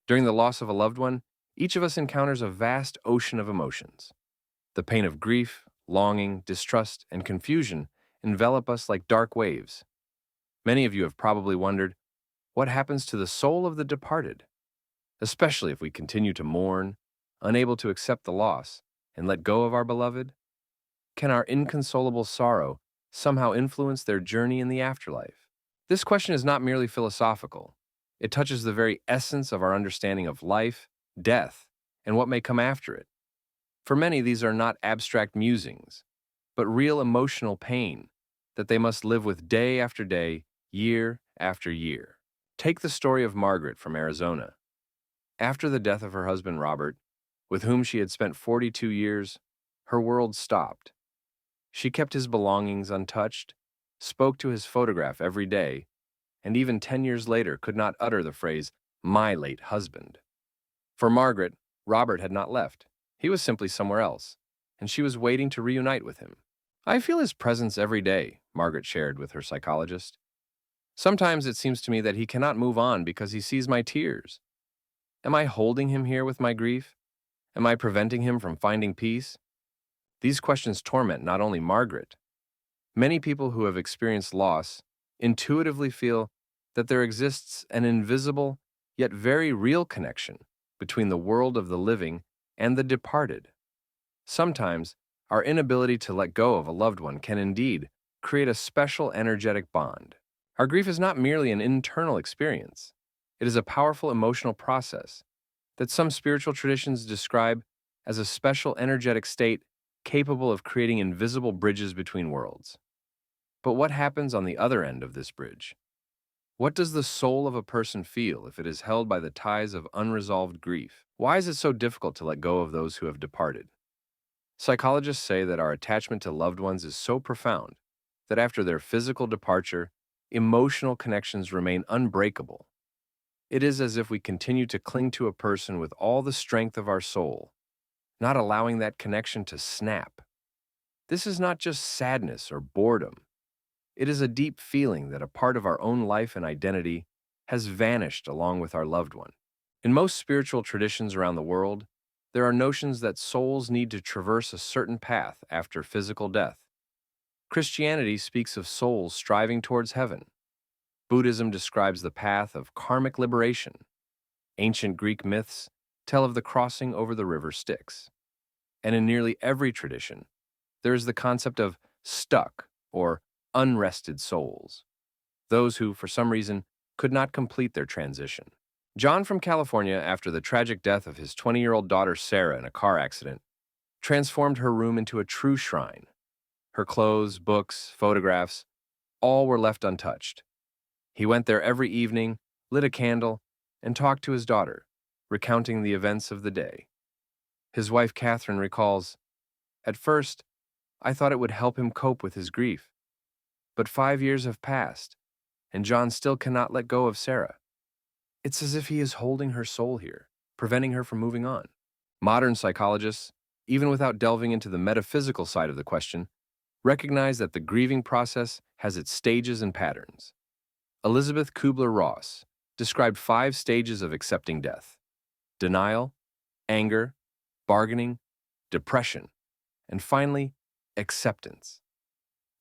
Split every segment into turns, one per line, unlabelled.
During the loss of a loved one, each of us encounters a vast ocean of emotions. The pain of grief, longing, distrust, and confusion envelop us like dark waves. Many of you have probably wondered, what happens to the soul of the departed? Especially if we continue to mourn, unable to accept the loss, and let go of our beloved? Can our inconsolable sorrow somehow influence their journey in the afterlife? This question is not merely philosophical. It touches the very essence of our understanding of life, death, and what may come after it. For many, these are not abstract musings, but real emotional pain that they must live with day after day, year after year. Take the story of Margaret from Arizona. After the death of her husband Robert, with whom she had spent 42 years, her world stopped. She kept his belongings untouched, spoke to his photograph every day, and even 10 years later could not utter the phrase, "my late husband." For Margaret, Robert had not left. He was simply somewhere else, and she was waiting to reunite with him. "I feel his presence every day," Margaret shared with her psychologist. "Sometimes it seems to me that he cannot move on because he sees my tears. Am I holding him here with my grief? Am I preventing him from finding peace?" These questions torment not only Margaret. Many people who have experienced loss intuitively feel that there exists an invisible, yet very real connection between the world of the living and the departed. Sometimes, our inability to let go of a loved one can indeed create a special energetic bond. Our grief is not merely an internal experience. It is a powerful emotional process that some spiritual traditions describe as a special energetic state capable of creating invisible bridges between worlds. But what happens on the other end of this bridge? What does the soul of a person feel if it is held by the ties of unresolved grief? Why is it so difficult to let go of those who have departed? Psychologists say that our attachment to loved ones is so profound that after their physical departure, emotional connections remain unbreakable. It is as if we continue to cling to a person with all the strength of our soul, not allowing that connection to snap. This is not just sadness or boredom. It is a deep feeling that a part of our own life and identity has vanished along with our loved one. In most spiritual traditions around the world, there are notions that souls need to traverse a certain path after physical death. Christianity speaks of souls striving towards heaven. Buddhism describes the path of karmic liberation. Ancient Greek myths tell of the crossing over the river Styx. And in nearly every tradition, there is the concept of stuck or unrested souls, those who, for some reason, could not complete their transition. John from California, after the tragic death of his 20-year-old daughter Sarah in a car accident, transformed her room into a true shrine. Her clothes, books, photographs, all were left untouched. He went there every evening, lit a candle, and talked to his daughter, recounting the events of the day. His wife Catherine recalls, "At first, I thought it would help him cope with his grief. But 5 years have passed, and John still cannot let go of Sarah. It's as if he is holding her soul here, preventing her from moving on." Modern psychologists, even without delving into the metaphysical side of the question, recognize that the grieving process has its stages and patterns. Elizabeth Kubler-Ross described 5 stages of accepting death: denial, anger, bargaining, depression, and finally, acceptance.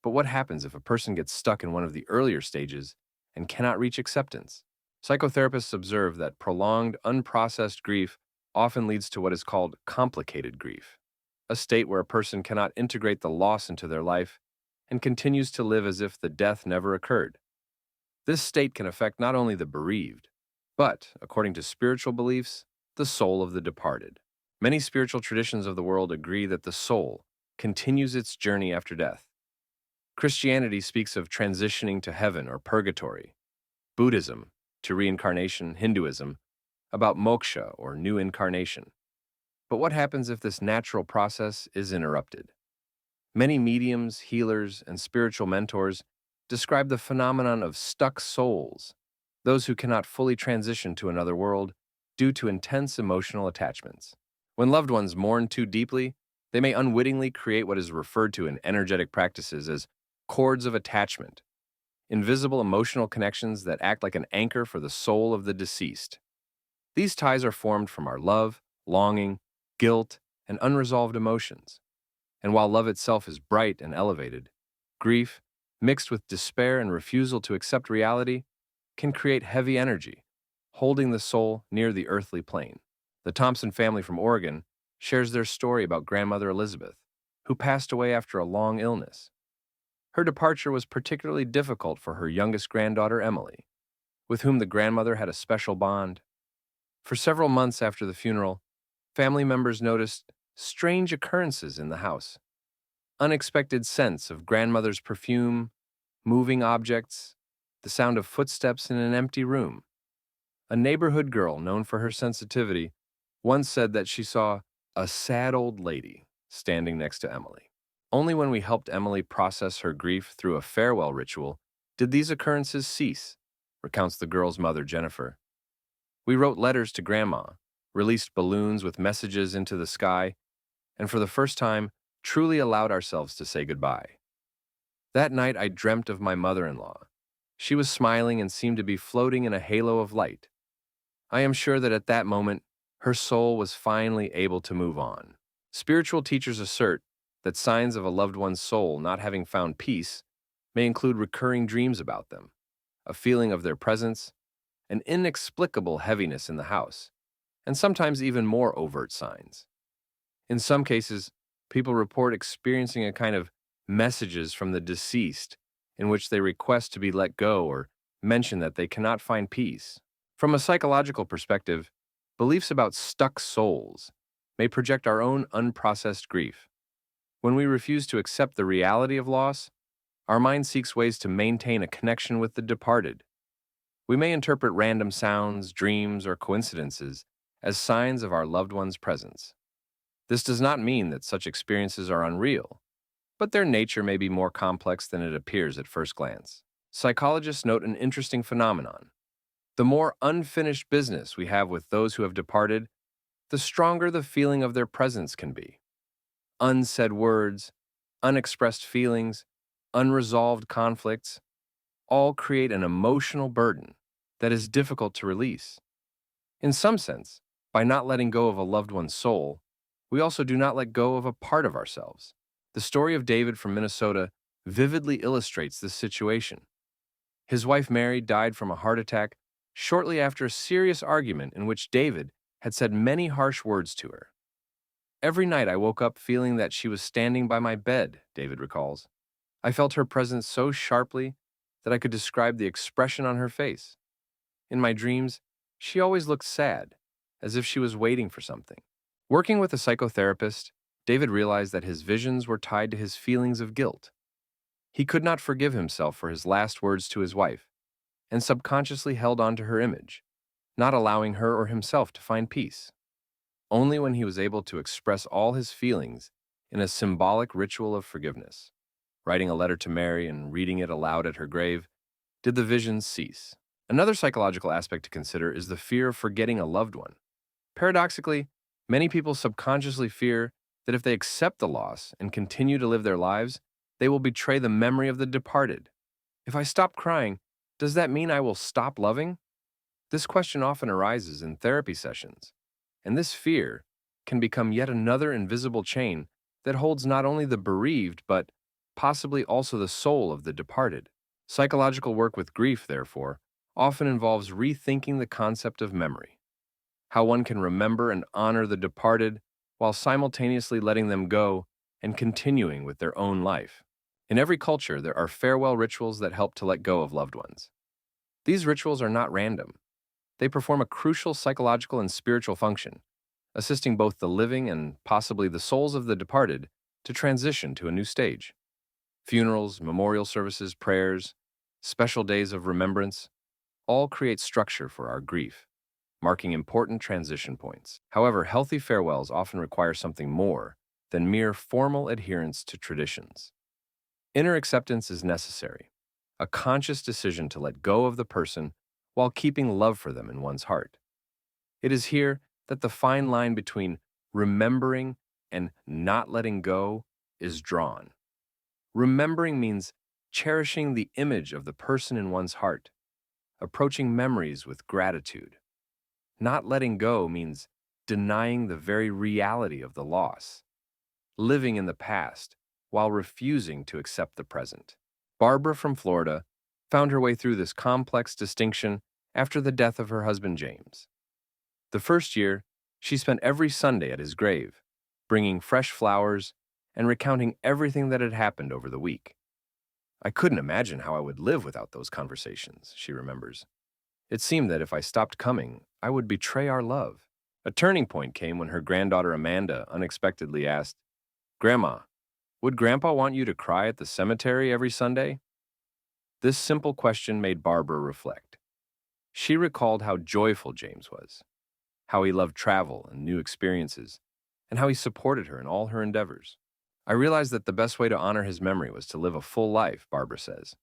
But what happens if a person gets stuck in one of the earlier stages and cannot reach acceptance? Psychotherapists observe that prolonged, unprocessed grief often leads to what is called complicated grief, a state where a person cannot integrate the loss into their life and continues to live as if the death never occurred. This state can affect not only the bereaved, but, according to spiritual beliefs, the soul of the departed. Many spiritual traditions of the world agree that the soul continues its journey after death. Christianity speaks of transitioning to heaven or purgatory, Buddhism to reincarnation, Hinduism about moksha or new incarnation. But what happens if this natural process is interrupted? Many mediums, healers, and spiritual mentors describe the phenomenon of stuck souls, those who cannot fully transition to another world due to intense emotional attachments. When loved ones mourn too deeply, they may unwittingly create what is referred to in energetic practices as cords of attachment, invisible emotional connections that act like an anchor for the soul of the deceased. These ties are formed from our love, longing, guilt, and unresolved emotions. And while love itself is bright and elevated, grief, mixed with despair and refusal to accept reality, can create heavy energy, holding the soul near the earthly plane. The Thompson family from Oregon shares their story about grandmother Elizabeth, who passed away after a long illness. Her departure was particularly difficult for her youngest granddaughter, Emily, with whom the grandmother had a special bond. For several months after the funeral, family members noticed strange occurrences in the house. Unexpected scents of grandmother's perfume, moving objects, the sound of footsteps in an empty room. A neighborhood girl known for her sensitivity once said that she saw a sad old lady standing next to Emily. Only when we helped Emily process her grief through a farewell ritual did these occurrences cease, recounts the girl's mother, Jennifer. We wrote letters to Grandma, released balloons with messages into the sky, and for the first time, truly allowed ourselves to say goodbye. That night, I dreamt of my mother-in-law. She was smiling and seemed to be floating in a halo of light. I am sure that at that moment, her soul was finally able to move on. Spiritual teachers assert that signs of a loved one's soul not having found peace may include recurring dreams about them, a feeling of their presence, an inexplicable heaviness in the house, and sometimes even more overt signs. In some cases, people report experiencing a kind of messages from the deceased in which they request to be let go or mention that they cannot find peace. From a psychological perspective, beliefs about stuck souls may project our own unprocessed grief. When we refuse to accept the reality of loss, our mind seeks ways to maintain a connection with the departed. We may interpret random sounds, dreams, or coincidences as signs of our loved one's presence. This does not mean that such experiences are unreal, but their nature may be more complex than it appears at first glance. Psychologists note an interesting phenomenon. The more unfinished business we have with those who have departed, the stronger the feeling of their presence can be. Unsaid words, unexpressed feelings, unresolved conflicts all create an emotional burden that is difficult to release. In some sense, by not letting go of a loved one's soul, we also do not let go of a part of ourselves. The story of David from Minnesota vividly illustrates this situation. His wife Mary died from a heart attack shortly after a serious argument in which David had said many harsh words to her. Every night I woke up feeling that she was standing by my bed, David recalls. I felt her presence so sharply that I could describe the expression on her face. In my dreams, she always looked sad, as if she was waiting for something. Working with a psychotherapist, David realized that his visions were tied to his feelings of guilt. He could not forgive himself for his last words to his wife, and subconsciously held on to her image, not allowing her or himself to find peace. Only when he was able to express all his feelings in a symbolic ritual of forgiveness, writing a letter to Mary and reading it aloud at her grave, did the visions cease. Another psychological aspect to consider is the fear of forgetting a loved one. Paradoxically, many people subconsciously fear that if they accept the loss and continue to live their lives, they will betray the memory of the departed. If I stop crying, does that mean I will stop loving? This question often arises in therapy sessions, and this fear can become yet another invisible chain that holds not only the bereaved but possibly also the soul of the departed. Psychological work with grief, therefore, often involves rethinking the concept of memory, how one can remember and honor the departed while simultaneously letting them go and continuing with their own life. In every culture, there are farewell rituals that help to let go of loved ones. These rituals are not random. They perform a crucial psychological and spiritual function, assisting both the living and possibly the souls of the departed to transition to a new stage. Funerals, memorial services, prayers, special days of remembrance, all create structure for our grief, marking important transition points. However, healthy farewells often require something more than mere formal adherence to traditions. Inner acceptance is necessary, a conscious decision to let go of the person while keeping love for them in one's heart. It is here that the fine line between remembering and not letting go is drawn. Remembering means cherishing the image of the person in one's heart, approaching memories with gratitude. Not letting go means denying the very reality of the loss, living in the past while refusing to accept the present. Barbara from Florida found her way through this complex distinction after the death of her husband James. The first year, she spent every Sunday at his grave, bringing fresh flowers and recounting everything that had happened over the week. I couldn't imagine how I would live without those conversations, she remembers. It seemed that if I stopped coming, I would betray our love. A turning point came when her granddaughter Amanda unexpectedly asked, "Grandma, would Grandpa want you to cry at the cemetery every Sunday?" This simple question made Barbara reflect. She recalled how joyful James was, how he loved travel and new experiences, and how he supported her in all her endeavors. "I realized that the best way to honor his memory was to live a full life," Barbara says.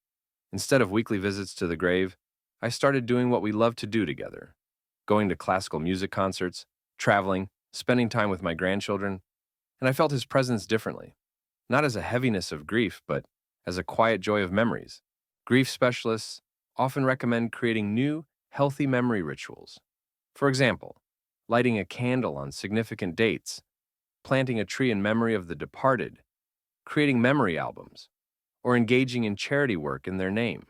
"Instead of weekly visits to the grave, I started doing what we love to do together, going to classical music concerts, traveling, spending time with my grandchildren, and I felt his presence differently, not as a heaviness of grief, but as a quiet joy of memories." Grief specialists often recommend creating new, healthy memory rituals. For example, lighting a candle on significant dates, planting a tree in memory of the departed, creating memory albums, or engaging in charity work in their name.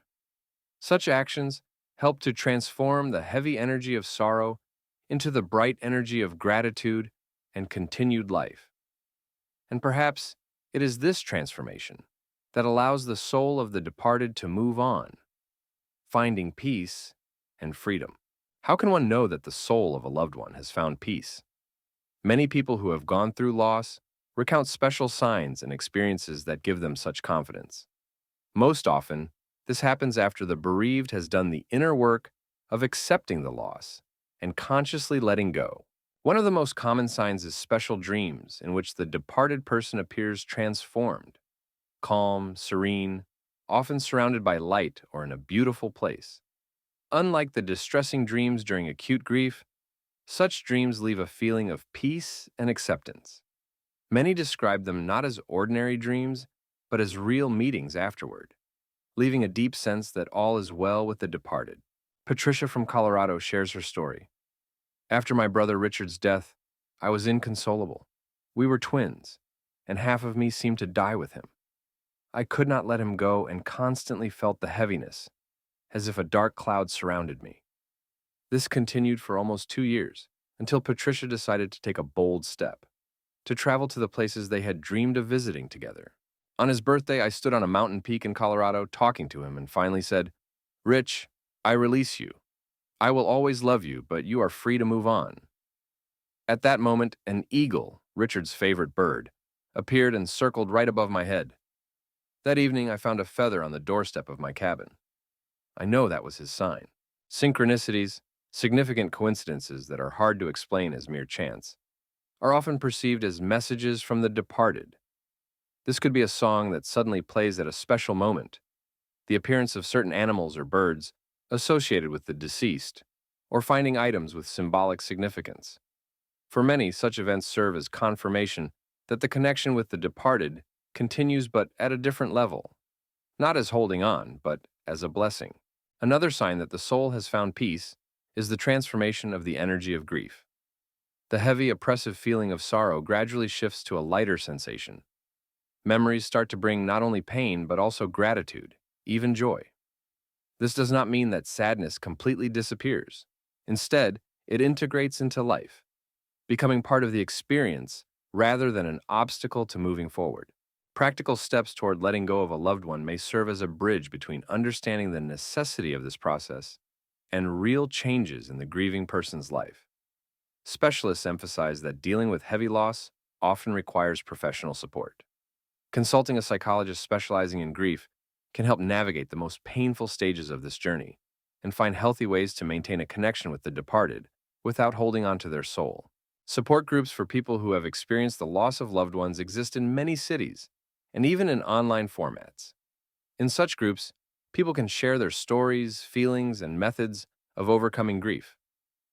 Such actions help to transform the heavy energy of sorrow into the bright energy of gratitude and continued life. And perhaps it is this transformation that allows the soul of the departed to move on, finding peace and freedom. How can one know that the soul of a loved one has found peace? Many people who have gone through loss recount special signs and experiences that give them such confidence. Most often, this happens after the bereaved has done the inner work of accepting the loss and consciously letting go. One of the most common signs is special dreams in which the departed person appears transformed, calm, serene, often surrounded by light or in a beautiful place. Unlike the distressing dreams during acute grief, such dreams leave a feeling of peace and acceptance. Many describe them not as ordinary dreams, but as real meetings afterward, leaving a deep sense that all is well with the departed. Patricia from Colorado shares her story. "After my brother Richard's death, I was inconsolable. We were twins, and half of me seemed to die with him. I could not let him go and constantly felt the heaviness, as if a dark cloud surrounded me. This continued for almost 2 years, until Patricia decided to take a bold step, to travel to the places they had dreamed of visiting together. On his birthday, I stood on a mountain peak in Colorado talking to him and finally said, 'Rich, I release you. I will always love you, but you are free to move on.' At that moment, an eagle, Richard's favorite bird, appeared and circled right above my head. That evening, I found a feather on the doorstep of my cabin. I know that was his sign. Synchronicities, significant coincidences that are hard to explain as mere chance, are often perceived as messages from the departed. This could be a song that suddenly plays at a special moment, the appearance of certain animals or birds associated with the deceased, or finding items with symbolic significance. For many, such events serve as confirmation that the connection with the departed continues but at a different level, not as holding on, but as a blessing. Another sign that the soul has found peace is the transformation of the energy of grief. The heavy, oppressive feeling of sorrow gradually shifts to a lighter sensation. Memories start to bring not only pain, but also gratitude, even joy. This does not mean that sadness completely disappears. Instead, it integrates into life, becoming part of the experience rather than an obstacle to moving forward. Practical steps toward letting go of a loved one may serve as a bridge between understanding the necessity of this process and real changes in the grieving person's life. Specialists emphasize that dealing with heavy loss often requires professional support. Consulting a psychologist specializing in grief can help navigate the most painful stages of this journey and find healthy ways to maintain a connection with the departed without holding on to their soul. Support groups for people who have experienced the loss of loved ones exist in many cities, and even in online formats. In such groups, people can share their stories, feelings, and methods of overcoming grief.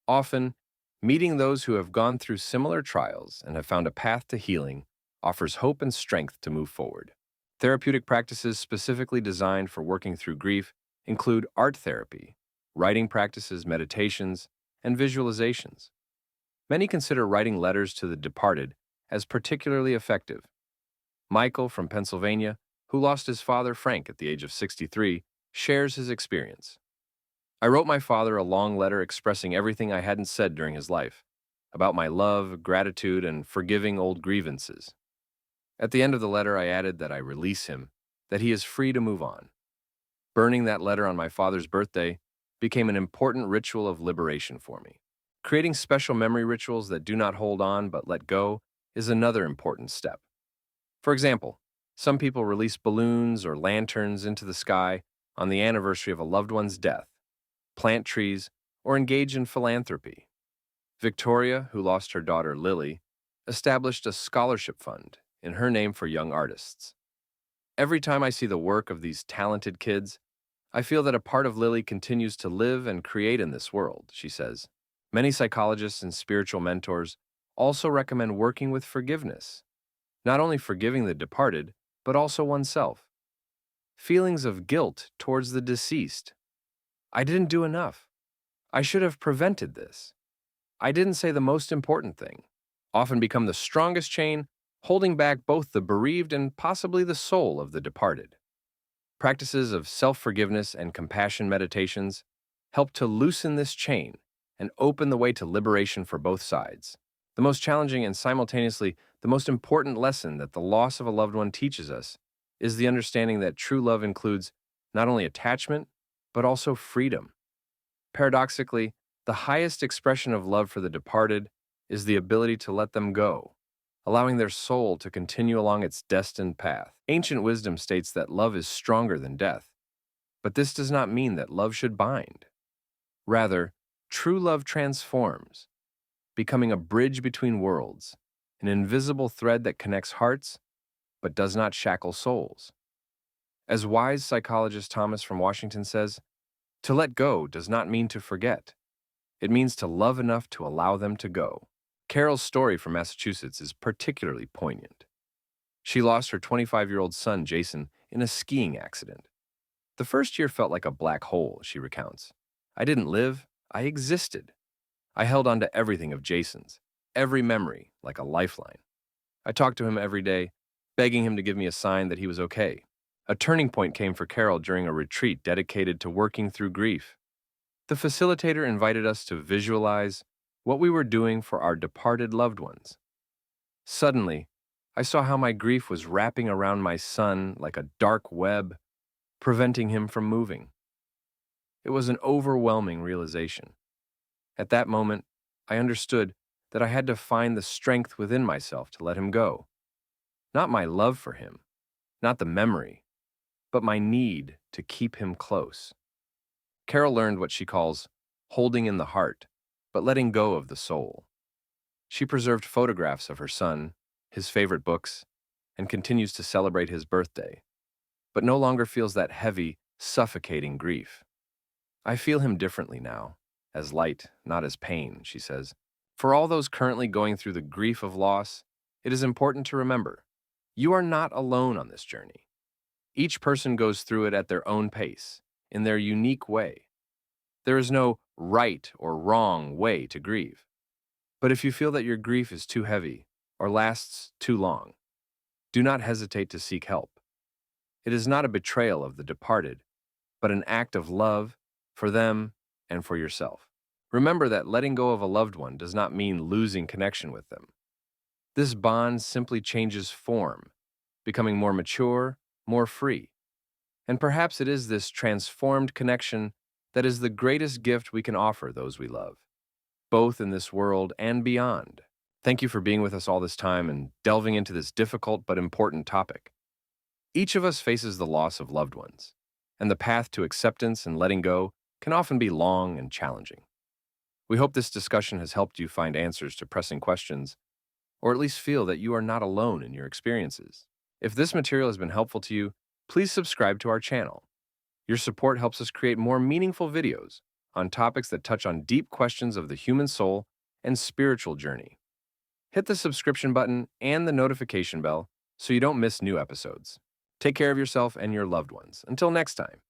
Often, meeting those who have gone through similar trials and have found a path to healing offers hope and strength to move forward. Therapeutic practices specifically designed for working through grief include art therapy, writing practices, meditations, and visualizations. Many consider writing letters to the departed as particularly effective. Michael from Pennsylvania, who lost his father Frank at the age of 63, shares his experience. I wrote my father a long letter expressing everything I hadn't said during his life, about my love, gratitude, and forgiving old grievances. At the end of the letter, I added that I release him, that he is free to move on. Burning that letter on my father's birthday became an important ritual of liberation for me. Creating special memory rituals that do not hold on but let go is another important step. For example, some people release balloons or lanterns into the sky on the anniversary of a loved one's death, plant trees, or engage in philanthropy. Victoria, who lost her daughter Lily, established a scholarship fund in her name for young artists. Every time I see the work of these talented kids, I feel that a part of Lily continues to live and create in this world, she says. Many psychologists and spiritual mentors also recommend working with forgiveness, not only forgiving the departed, but also oneself. Feelings of guilt towards the deceased. I didn't do enough. I should have prevented this. I didn't say the most important thing. Often become the strongest chain, holding back both the bereaved and possibly the soul of the departed. Practices of self-forgiveness and compassion meditations help to loosen this chain and open the way to liberation for both sides. The most challenging and simultaneously the most important lesson that the loss of a loved one teaches us is the understanding that true love includes not only attachment, but also freedom. Paradoxically, the highest expression of love for the departed is the ability to let them go, allowing their soul to continue along its destined path. Ancient wisdom states that love is stronger than death, but this does not mean that love should bind. Rather, true love transforms, becoming a bridge between worlds, an invisible thread that connects hearts but does not shackle souls. As wise psychologist Thomas from Washington says, to let go does not mean to forget. It means to love enough to allow them to go. Carol's story from Massachusetts is particularly poignant. She lost her 25-year-old son, Jason, in a skiing accident. The first year felt like a black hole, she recounts. I didn't live, I existed. I held on to everything of Jason's, every memory, like a lifeline. I talked to him every day, begging him to give me a sign that he was okay. A turning point came for Carol during a retreat dedicated to working through grief. The facilitator invited us to visualize what we were doing for our departed loved ones. Suddenly, I saw how my grief was wrapping around my son like a dark web, preventing him from moving. It was an overwhelming realization. At that moment, I understood that I had to find the strength within myself to let him go. Not my love for him, not the memory, but my need to keep him close. Carol learned what she calls holding in the heart, but letting go of the soul. She preserved photographs of her son, his favorite books, and continues to celebrate his birthday, but no longer feels that heavy, suffocating grief. I feel him differently now, as light, not as pain, she says. For all those currently going through the grief of loss, it is important to remember, you are not alone on this journey. Each person goes through it at their own pace, in their unique way. There is no right or wrong way to grieve. But if you feel that your grief is too heavy or lasts too long, do not hesitate to seek help. It is not a betrayal of the departed, but an act of love for them and for yourself. Remember that letting go of a loved one does not mean losing connection with them. This bond simply changes form, becoming more mature, more free. And perhaps it is this transformed connection that is the greatest gift we can offer those we love, both in this world and beyond. Thank you for being with us all this time and delving into this difficult but important topic. Each of us faces the loss of loved ones, and the path to acceptance and letting go can often be long and challenging. We hope this discussion has helped you find answers to pressing questions, or at least feel that you are not alone in your experiences. If this material has been helpful to you, please subscribe to our channel. Your support helps us create more meaningful videos on topics that touch on deep questions of the human soul and spiritual journey. Hit the subscription button and the notification bell so you don't miss new episodes. Take care of yourself and your loved ones. Until next time.